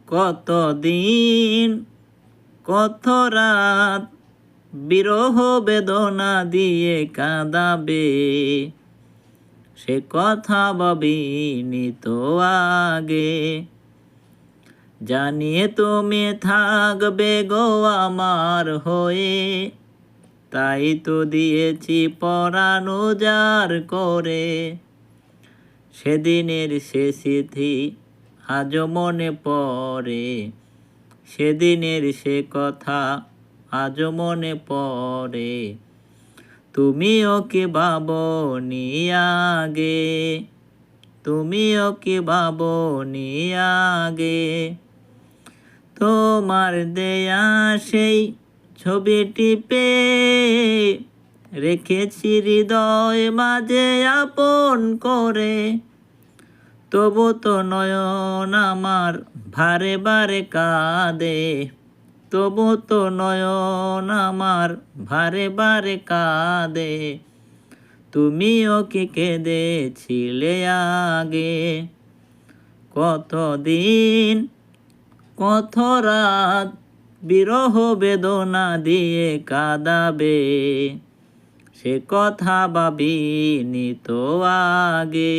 কতদিন কত রাত বিরহ বেদনা দিয়ে কাঁদাবে, সে কথা ভাবিনি তো আগে। জানিয়ে তুমি থাকবে গো আমার হয়ে, তাই তো দিয়েছি পরাণ উজাড় করে। সেদিনের সে স্মৃতি আজও মনে পড়ে, সেদিনের সে কথা আজও মনে পড়ে। তুমিও কি ভাবনি আগে, তুমিও কি ভাবনি আগে। তোমার দেয়া সেই ছবিটি পেয়ে রেখেছি হৃদয় মাঝে আপন করে। তবু তো নয়ন আমার ভারে ভারে কাঁদে, তবু তো নয়ন আমার ভারে ভারে কাঁদে। তুমিও কি কেঁদেছিলে আগে, কতদিন কত রাত বিরহ বেদনা দিয়ে কাঁদাবে, সে কথা ভাবিনি তো আগে।